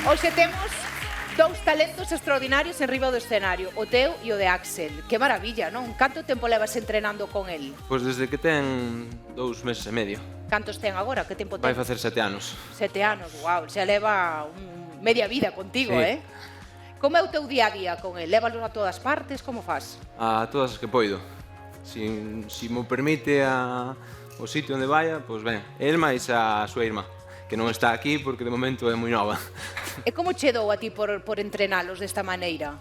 Hoxe temos dous talentos extraordinarios en riba do escenario, o teu e o de Axel. Que maravilla, non? Canto tempo levas entrenando con el? Pois desde que ten 2 meses e medio. Cantos ten agora? Que tempo ten? Vai facer 7 anos. 7 anos, guau, xa leva media vida contigo, Sí. Como é o teu día a día con el? Lévalos a todas partes, como fas? A todas as que poido. Si mo permite o sitio onde vaya, pois ben. El máis a súa irmá, que non está aquí porque de momento é moi nova. E como che dou a ti por entrenalos desta maneira?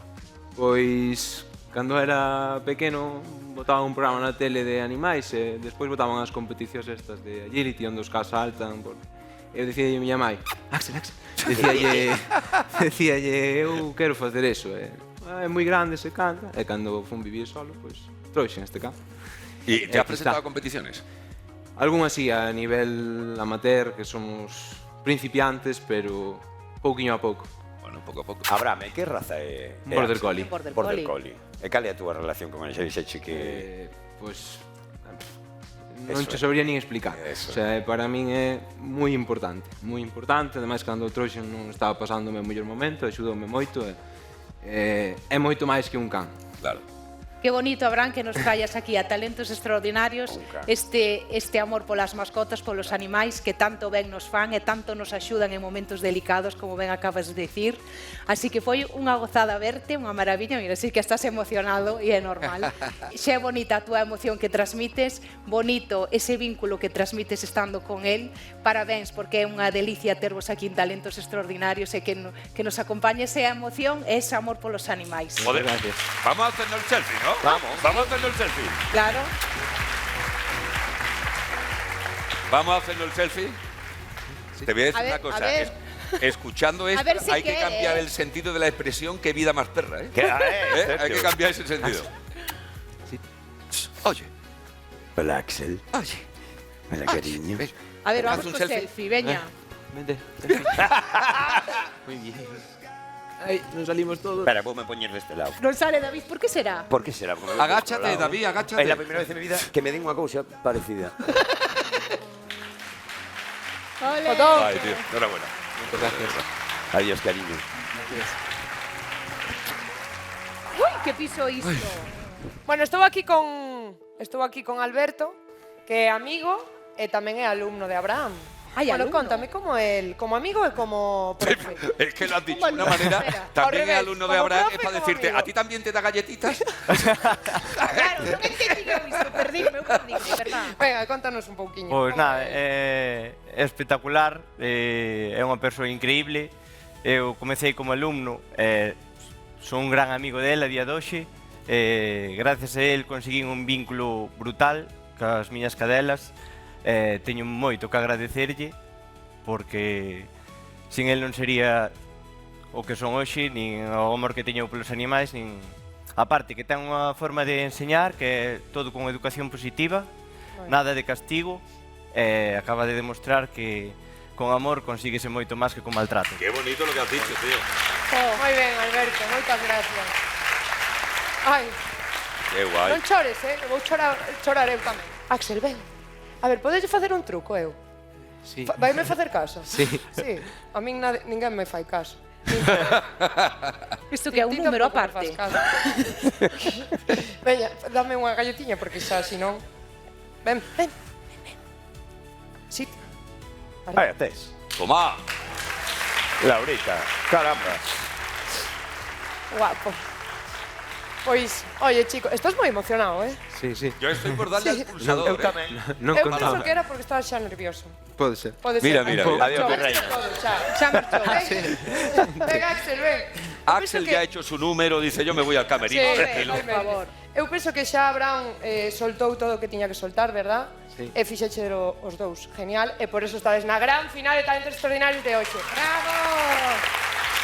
Pois, cando era pequeno, botaba un programa na tele de animais e despois botaban as competicións estas de agility, onde os cas saltan. Eu dicíalle a miña mai, Axel, dicíalle, eu quero facer eso. É moi grande, se canta. E cando fun vivir solo, pois, trouxen este can. ¿Y te has presentado a competiciones? Algún así a nivel amateur, que somos principiantes, pero pouquiño a pouco. Bueno, poco a poco. Abraham, que raza é? Un border collie. Border Border Collie. Collie. E cal é a túa relación con ele? Xa dixeche que... Pois, non che sabría nin explicar. Eso. O sea, para min é moi importante. Moi importante, ademais, cando o trouxen non estaba pasando o meu mellor momento, axudoume moito e é moito máis que un can. Claro. Que bonito, Abraham, que nos traias aquí a talentos extraordinarios, este amor polas mascotas, polos animais que tanto ben nos fan e tanto nos axudan en momentos delicados, como ben acabas de dicir. Así que foi unha gozada verte, unha maravilla, mira, sí que estás emocionado e é normal. Xa é bonita a túa emoción que transmites, bonito ese vínculo que transmites estando con él. Parabéns, porque é unha delicia tervos aquí en Talentos Extraordinarios e que nos acompañe esa emoción e ese amor polos animais. Joder, Gracias. vamos a hacernos el selfie, ¿no? Vamos a hacernos el selfie. Claro. Vamos a hacernos el selfie. Te voy a decir A ver, una cosa. a ver. Escuchando esto, ver si hay que quiere, cambiar el sentido de la expresión "qué vida más perra", ¿eh? Que, Hay que cambiar ese sentido. Oye, Hola, Axel. oye. Hola, cariño. Ven. A ver, Haz vamos un co selfie. selfie, veña. Vente. Muy bien. Ay, nos salimos todos. Espera, voume poñer deste lado. Non sale, David, por que será? Por que será? Porque me veo Agáchate, por otro lado. David, agáchate. É a primeira vez en mi vida que me den unha cousa parecida. Ole. Ay, tío, enhorabuena. Gracias. Adiós, cariño. Ui, que piso isto. Bueno, estou aquí con Alberto, que é amigo e tamén é alumno de Abraham. Ai, Bueno, alumno. contame como él, como amigo e como profe. Es que lo has dicho de Como una manera. espera, al También revés, es alumno de como Abraham, profe es para y como decirte, amigo. ¿a ti también te da galletitas? Claro, non entendi eu isto, perdíme, verdad? Venga, contanos un pouquiño. Pois Como nada, é? é espectacular, é unha persoa increíble. Eu comecei como alumno, son un gran amigo dela a día de hoxe. Gracias a él conseguín un vínculo brutal cas miñas cadelas. Teño moito que agradecerlle, porque sin él non sería o que son hoxe, nin o amor que teño polos animais, nin... Aparte que ten unha forma de enseñar que é todo con educación positiva, nada de castigo, e acaba de demostrar que con amor consíguese moito máis que con maltrato. Qué bonito lo que has dicho, tío. Moi ben, Alberto, moitas gracias. Ai, Qué guay. non chores, vou chorar eu tamén. Axel, ven. A ver, podes facer un truco eu? Sí. Vaime facer caso? Sí. Sí, a min ninguén me fai caso. Isto que é un Ti número tampouco me aparte. fas caso. Veña, dame unha galletiña porque xa, senón... Ven. Sí. Vaya tes. Toma. Laurita, caramba. Guapo. Pois, oye, chico, estás moi emocionado, Sí, sí. Yo estoy por darle Sí. al pulsador. Eu tamén. Non Eu penso contaba. que era porque estabas xa nervioso. Pode ser. Pode Mira, ser. mira, mira. Adiós, mi reina. Xa marchou. Ven, Axel, ven. Axel ya ha hecho su número, dice yo me voy al camerino. Sí, tranquilo. por favor. Eu penso que xa Abraham soltou todo o que tiña que soltar, verdad? Sí. E fixeche os dous. Genial. E por eso estades na gran final de Talentos Extraordinarios de hoxe. Bravo!